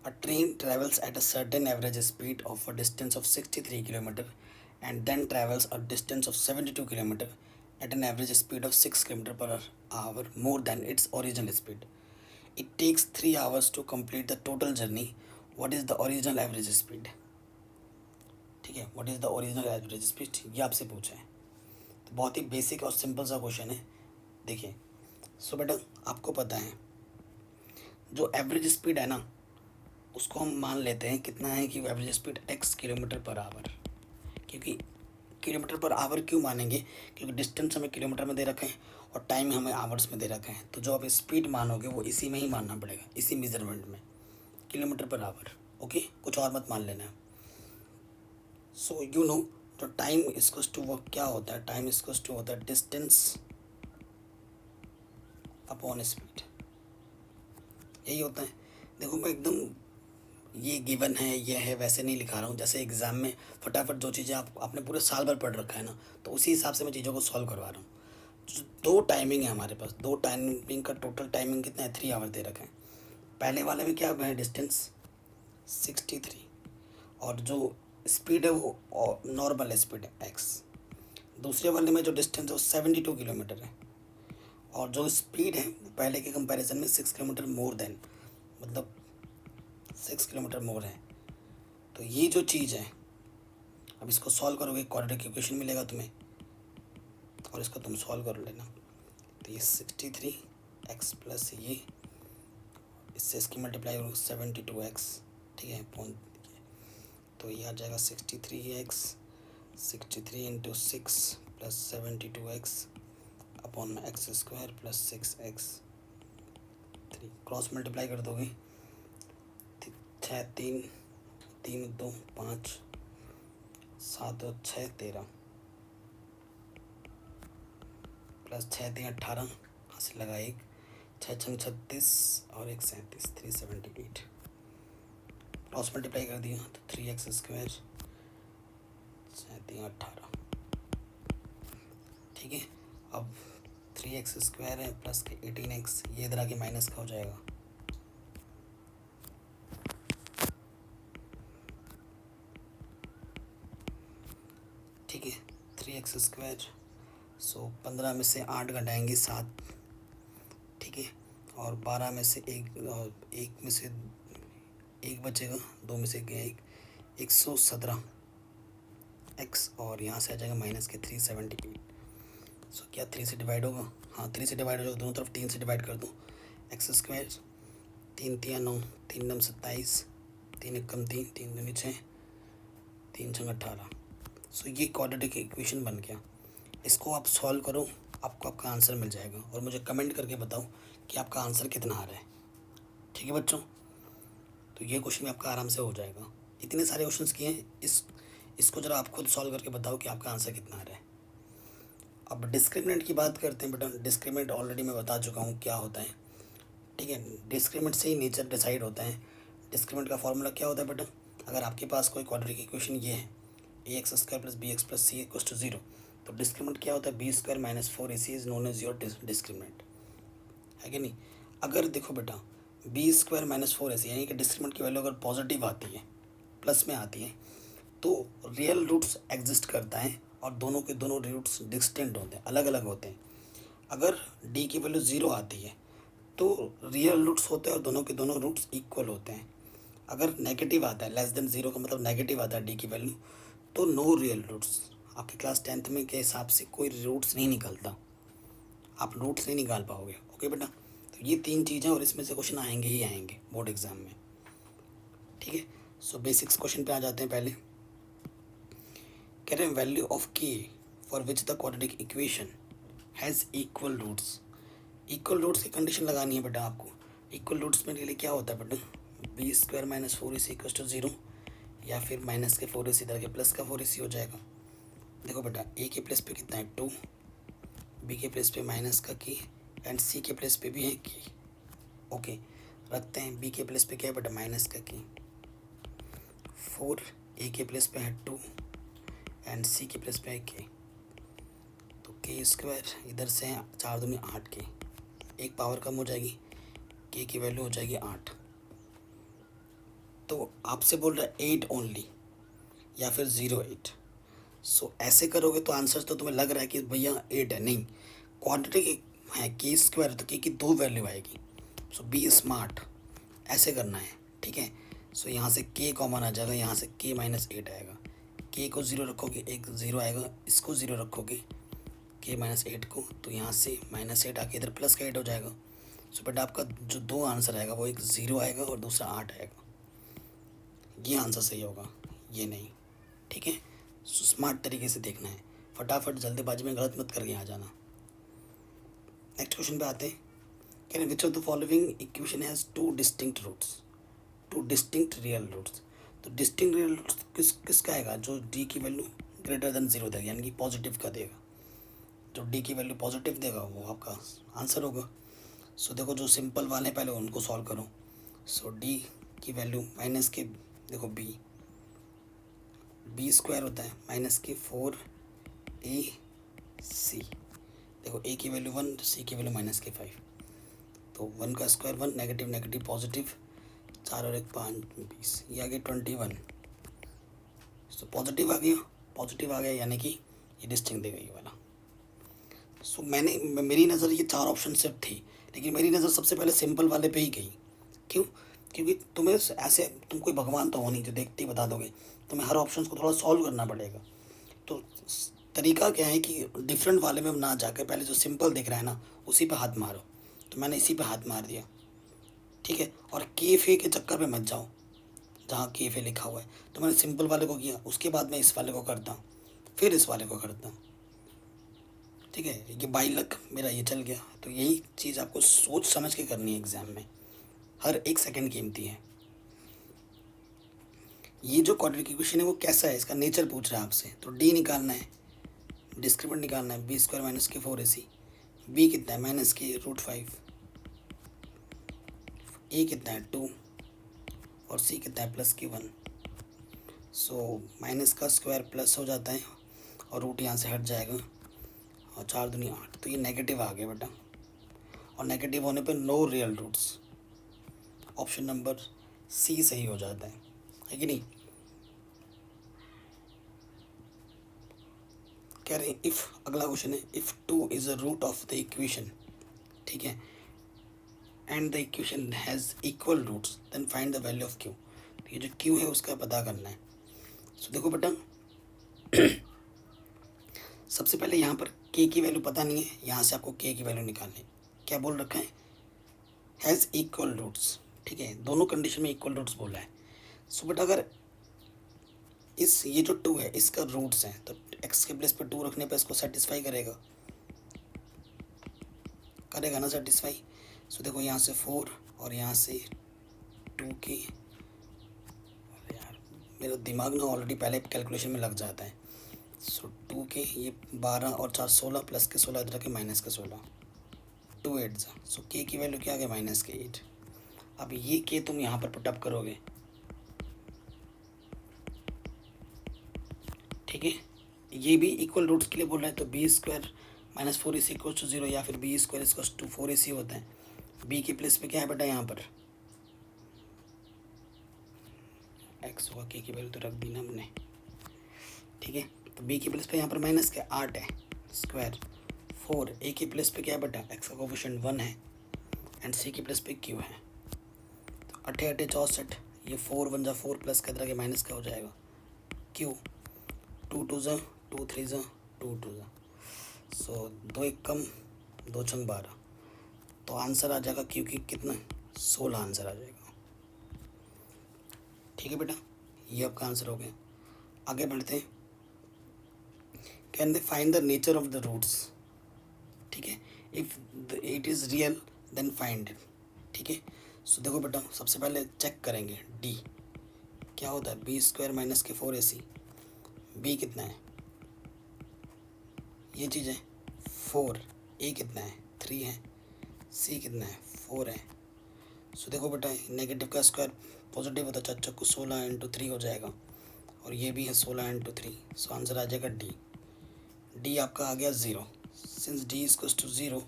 a train travels at a certain average speed of a distance of 63 kilometre and then travels a distance of 72 kilometre at an average speed of 6 km per hour more than its original speed. It takes 3 hours to complete the total journey. What is the original average speed? ठीक है, what is the original average speed, ये आपसे पूछा है। तो बहुत ही बेसिक और सिंपल सा क्वेश्चन है। देखिए सो बेटा, आपको पता है जो एवरेज स्पीड है ना, उसको हम मान लेते हैं कितना है कि average speed x kilometre per hour. क्योंकि किलोमीटर पर आवर क्यों मानेंगे, क्योंकि डिस्टेंस हमें किलोमीटर में दे रखे हैं और टाइम हमें आवर्स में दे रखे हैं, तो जो आप स्पीड मानोगे वो इसी में ही मानना पड़ेगा, इसी मेजरमेंट में, किलोमीटर पर आवर। ओके, कुछ और मत मान लेना। सो यू नो, तो टाइम इक्वल्स टू वो क्या होता है, टाइम इक्वल्स टू होता है डिस्टेंस अपॉन स्पीड, यही होता है। देखो मैं एकदम ये गिवन है, ये है, वैसे नहीं लिखा रहा हूँ, जैसे एग्ज़ाम में फटाफट जो चीज़ें आपने पूरे साल भर पढ़ रखा है ना, तो उसी हिसाब से मैं चीज़ों को सॉल्व करवा रहा हूँ। दो टाइमिंग है हमारे पास, दो टाइमिंग का टोटल टाइमिंग कितना है, 3 आवर दे रखे हैं। पहले वाले में क्या है, डिस्टेंस 63 और जो स्पीड है वो नॉर्मल स्पीड है x। दूसरे वाले में जो डिस्टेंस है वो 72 किलोमीटर है और जो स्पीड है वो पहले के कंपैरिजन में 6 किलोमीटर मोर देन, मतलब 6 किलोमीटर मोर है। तो ये जो चीज़ है, अब इसको सॉल्व करोगे क्वाड्रेटिक इक्वेशन मिलेगा तुम्हें और इसको तुम सॉल्व कर लेना। तो ये 63x प्लस ये, इससे इसकी मल्टीप्लाई करो 72x, ठीक है, तो ये आ जाएगा 63 इंटू 6 प्लस 72x अपॉन में x square plus 6x, 3 cross multiply कर दोगे, 6 3 3 2 5 7 और 6 13 प्लस 6 3 18 हासिल लगा 1, 6 छंग 36 और 1 37 378 क्रॉस मल्टीप्लाई कर दिया तो 3x स्क्वायर 6 3 18। ठीक है, अब 3x स्क्वायर है प्लस के 18x, ये इधर आके माइनस का हो जाएगा। ठीक है, 3x स्क्वायर, सो 15 में से 8 घटाएंगे 7। ठीक है, और 12 में से एक में से एक बचेगा, 2 में से गया 117 x, और यहाँ से आ जाएगा माइनस के 378। सो क्या 3 से डिवाइड होगा? हाँ 3 से डिवाइड हो जाएगा, दोनों तरफ 3 से डिवाइड कर दो। X square 3 3 9 3 9 27 3 1 3 3 2 6 3 6 18। सो ये क्वाड्रेटिक इक्वेशन बन गया। इसको आप सॉल्व करो, आपको आपका आंसर मिल जाएगा, और मुझे कमेंट करके बताओ कि आपका आंसर कितना आ रहा है। ठीक है बच्चों, तो ये क्वेश्चन भी आपका आराम से हो जाएगा। इतने सारे क्वेश्चंस किए हैं, इसको जरा आप खुद सॉल्व करके बताओ कि आपका आंसर कितना आ रहा है। अब डिस्क्रिमिनेंट की बात करते हैं बेटा। डिस्क्रिमिनेंट ऑलरेडी मैं बता चुका हूँ क्या होता है। ठीक है, डिस्क्रिमिनेंट से ही नेचर डिसाइड होता है। डिस्क्रिमिनेंट का फॉर्मूला क्या होता है बेटा? अगर आपके पास कोई क्वाड्रेटिक इक्वेशन ये है ax square plus B x plus C equals to 0, तो डिस्क्रिमिनेंट क्या होता है? B square minus 4ac is known as your discriminant, है कि नहीं? अगर देखो बेटा, बी स्क्वायर माइनस 4ac यानी कि डिस्क्रिमिनेंट की वैल्यू अगर पॉजिटिव आती है, प्लस में आती है, तो रियल रूट्स एग्जिस्ट करता है और दोनों के दोनों रूट्स डिस्टिंक्ट होते हैं, अलग अलग होते हैं। अगर डी की वैल्यू 0 आती है तो रियल रूट्स होते हैं और दोनों के दोनों रूट्स इक्वल होते हैं। अगर नेगेटिव आता है, लेस देन 0 का मतलब नेगेटिव आता है डी की वैल्यू, तो नो रियल रूट्स। आपके क्लास 10th में के हिसाब से कोई रूट्स नहीं निकलता, आप रूट्स नहीं निकाल पाओगे। ओके बेटा, तो ये 3 चीज़ें, और इसमें से क्वेश्चन आएंगे ही आएंगे बोर्ड एग्जाम में। ठीक है, सो बेसिक्स क्वेश्चन पे आ जाते हैं। पहले कह रहे हैं value of k for which the quadratic equation has equal roots. Equal roots की कंडीशन लगानी है बेटा आपको। इक्वल रूट्स में के लिए क्या होता है बेटा? B square minus 4ac equal to 0, या फिर माइनस के 4ac इधर के प्लस का 4ac हो जाएगा। देखो बेटा, ए के प्लेस पे कितना है 2, बी के प्लेस पे माइनस का की, एंड सी के प्लेस पे भी है की। ओके, रखते हैं। बी के प्लेस पे क्या है बेटा? माइनस का की 4, ए के प्लेस पे है 2 एंड सी के प्लेस पे है के। तो के स्क्वायर इधर से 4 दूनी 8 के, एक पावर कम हो जाएगी, के की वैल्यू हो जाएगी 8। तो आपसे बोल रहा है 8 ओनली या फिर 08। सो ऐसे करोगे तो आंसर तो तुम्हें लग रहा है कि भैया 8 है, नहीं, क्वाड्रेटिक है के स्क्वायर, तो के की 2 वैल्यू आएगी। सो बी स्मार्ट, ऐसे करना है। ठीक है, सो यहाँ से के कॉमन आ जाएगा, यहाँ से के माइनस 8 आएगा। के को 0 रखोगे, एक 0 आएगा, इसको 0 रखोगे के माइनस 8 को, तो यहाँ से माइनस 8 आके इधर प्लस का 8 हो जाएगा। सो बेटा आपका जो 2 आंसर आएगा वो एक 0 आएगा और दूसरा 8 आएगा। ये आंसर सही होगा, ये नहीं। ठीक है, सो स्मार्ट तरीके से देखना है, फटाफट जल्दीबाजी में गलत मत करके आ जाना। नेक्स्ट क्वेश्चन पे आते हैं। Can which of the following equation has 2 distinct roots, 2 distinct real roots. तो डिस्टिंक्ट रियल रूट्स किसका आएगा? जो डी की वैल्यू ग्रेटर देन 0 देगा, यानी कि पॉजिटिव का देगा। जो डी की वैल्यू पॉजिटिव देगा वो आपका आंसर होगा। सो देखो, जो सिंपल वाले पहले उनको सॉल्व करो। सो डी की वैल्यू माइनस के, देखो बी स्क्वायर होता है माइनस के 4ac, देखो ए की वैल्यू 1, सी की वैल्यू माइनस के 5, तो 1 का स्क्वायर 1, नेगेटिव नेगेटिव पॉजिटिव, 4 और 1 5 20, ये आ गया 21। सो पॉजिटिव आ गया यानी कि ये डिस्टिंक्ट देगा ये वाला। सो मेरी नज़र ये 4 ऑप्शन सिर्फ थी, लेकिन मेरी नज़र सबसे पहले सिंपल वाले पे ही गई। क्यों? क्योंकि तुम्हें ऐसे, तुम कोई भगवान तो हो नहीं जो देखते ही बता दोगे, तुम्हें हर ऑप्शन को थोड़ा सॉल्व करना पड़ेगा। तो तरीका क्या है कि डिफरेंट वाले में ना जाकर पहले जो सिंपल दिख रहा है ना उसी पे हाथ मारो। तो मैंने इसी पे हाथ मार दिया। ठीक है, और केफे के चक्कर में मत जाओ जहाँ केफे लिखा हुआ है। तो मैंने सिंपल वाले को किया, उसके बाद मैं इस वाले को करता हूँ, फिर इस वाले को करता हूँ। ठीक है, ये बाई लक मेरा ये चल गया। तो यही चीज़ आपको सोच समझ के करनी है एग्ज़ाम में, हर एक सेकंड कीमती है। ये जो क्वाड्रेटिक इक्वेशन है वो कैसा है, इसका नेचर पूछ रहा है आपसे, तो डी निकालना है, डिस्क्रिमिनेंट निकालना है, बी स्क्वायर माइनस के 4ac, बी कितना है माइनस के √5, ए कितना है 2 और सी कितना है प्लस के 1। सो माइनस का स्क्वायर प्लस हो जाता है और रूट यहाँ से हट जाएगा और 4 दूनी 8, तो ये नेगेटिव आ गया बेटा, और नेगेटिव होने पर no real roots, option number C सही हो जाता है कि नहीं। कह रहे हैं इफ़, अगला क्वेश्चन है if 2 is a root of the equation, ठीक है, and the equation has equal roots then find the value of Q. तो ये जो क्यू है उसका पता करना है। सो देखो बेटा, सबसे पहले यहाँ पर के की वैल्यू पता नहीं है, यहाँ से आपको के की वैल्यू निकालनी है। क्या बोल रखा है, हैज़ इक्वल रूट्स, ठीक है, दोनों कंडीशन में इक्वल रूट्स बोला है। सो बेटा अगर इस ये जो 2 है इसका रूट्स हैं तो एक्स के प्लेस पर 2 रखने पर इसको सेटिस्फाई करेगा ना सेटिस्फाई। सो देखो यहाँ से 4 और यहाँ से 2 की, यार मेरा दिमाग ना ऑलरेडी पहले कैलकुलेशन में लग जाता है। सो 2 के ये 12 और 4 16 प्लस के 16 इधर के माइनस के 16, 2 8 जा। सो के की वैल्यू क्या आ गया माइनस के 8। अब ये के तुम यहाँ पर पुटअप करोगे, ठीक है, ये भी इक्वल रूट्स के लिए बोल रहा है, तो B square minus 4ac equal to 0 या फिर B square equal to 4ac होता है। बी के प्लेस पे क्या है बेटा यहाँ पर एक्स होगा, के की वैल्यू तो रख दी ना हमने, ठीक है, तो बी के प्लेस पे यहाँ पर माइनस क्या 8 है स्क्वायर 4, ए के प्लेस पे क्या है बेटा एक्स का कोफिशिएंट 1 है एंड सी के प्लेस पे क्यू है। तो 8 8 64, ये 4 1 जा 4 प्लस का इधर के माइनस का हो जाएगा क्यू, 2 2 जा 2 3 जा 2 2 जा। सो 2 1 कम 2 छंग 12, तो आंसर आ जाएगा क्यू की कितना 16 आंसर आ जाएगा। ठीक है बेटा, ये आपका आंसर हो गया। आगे बढ़ते हैं, can they find the nature of the roots, ठीक है, if it is real then find it, ठीक है। सो देखो बेटा सबसे पहले चेक करेंगे डी क्या होता है, बी स्क्वायर माइनस के 4ac, बी कितना है ये चीज़ है 4, ए कितना है 3 है, सी कितना है 4 है। सो देखो बेटा नेगेटिव का स्क्वायर पॉजिटिव होता है, चाचा को 16 इंटू 3 हो जाएगा और ये भी है 16 इंटू 3। सो आंसर आ जाएगा डी। डी आपका आ गया 0, since D is equals to 0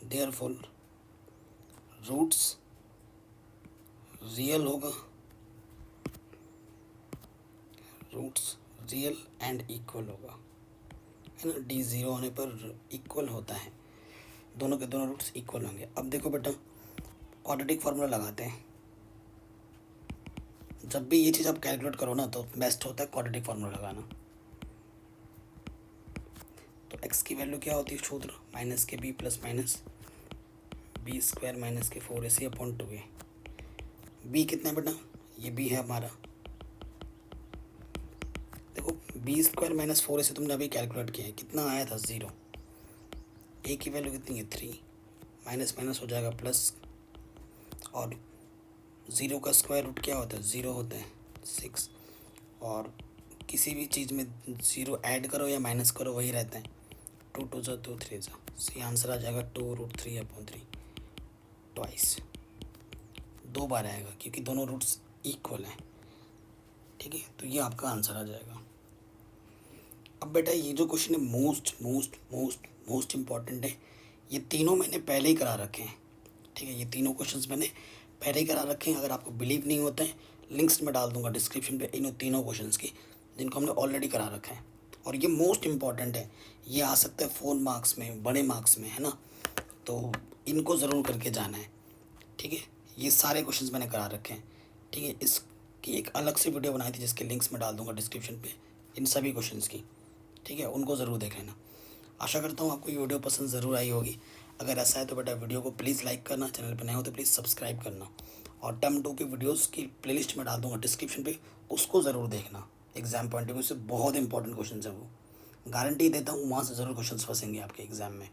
therefore roots real होगा, रूट्स रियल एंड इक्वल होगा, है ना। डी 0 होने पर इक्वल होता है, दोनों के दोनों रूट्स इक्वल होंगे। अब देखो बेटा क्वाड्रेटिक फार्मूला लगाते हैं, जब भी ये चीज़ आप कैलकुलेट करो ना तो बेस्ट होता है क्वाड्रेटिक फार्मूला लगाना। तो एक्स की वैल्यू क्या होती है सूत्र, माइनस के B plus minus B square minus के 4ac अपॉन 2a। बी कितना है बेटा, ये बी है हमारा, देखो बी स्क्वायर माइनस 4ac तुमने अभी कैलकुलेट किया है, कितना आया था 0, ए की वैल्यू कितनी है 3, माइनस माइनस हो जाएगा प्लस, और 0 का स्क्वायर रूट क्या होता है 0 होता है 6, और किसी भी चीज़ में 0 ऐड करो या माइनस करो वही रहता है, 2 2 जा 2 3 जा। सो आंसर आ जाएगा 2√3/3 ट्वाइस, 2 बार आएगा क्योंकि दोनों रूट्स इक्वल हैं, ठीक है, तो ये आपका आंसर आ जाएगा। अब बेटा ये जो क्वेश्चन है most most most most important है, ये तीनों मैंने पहले ही करा रखे हैं, ठीक है, ये तीनों क्वेश्चंस मैंने पहले ही करा रखे हैं। अगर आपको बिलीव नहीं होता है लिंक्स में डाल दूंगा डिस्क्रिप्शन पे इन तीनों क्वेश्चंस की जिनको हमने ऑलरेडी करा रखा है, और ये मोस्ट इम्पॉर्टेंट है, ये आ सकता है 4 मार्क्स में, बड़े मार्क्स में, है ना, तो इनको ज़रूर करके जाना है, ठीक है। ये सारे क्वेश्चंस मैंने करा रखे हैं, ठीक है, इसकी एक अलग से वीडियो बनाई थी जिसके लिंक्स में डाल दूंगा डिस्क्रिप्शन पे इन सभी क्वेश्चंस की, ठीक है, उनको ज़रूर देख लेना। आशा करता हूँ आपको ये वीडियो पसंद ज़रूर आई होगी। अगर ऐसा है तो बेटा वीडियो को प्लीज़ लाइक करना, चैनल पर नए हो तो प्लीज़ सब्सक्राइब करना, और टर्म 2 की वीडियोस की प्लेलिस्ट में डाल दूंगा डिस्क्रिप्शन पे, उसको ज़रूर देखना। एग्ज़ाम पॉइंट ऑफ व्यू से बहुत इंपॉर्टेंट क्वेश्चन है वो, गारंटी देता हूँ वहाँ से ज़रूर क्वेश्चन फंसेंगे आपके एग्ज़ाम में।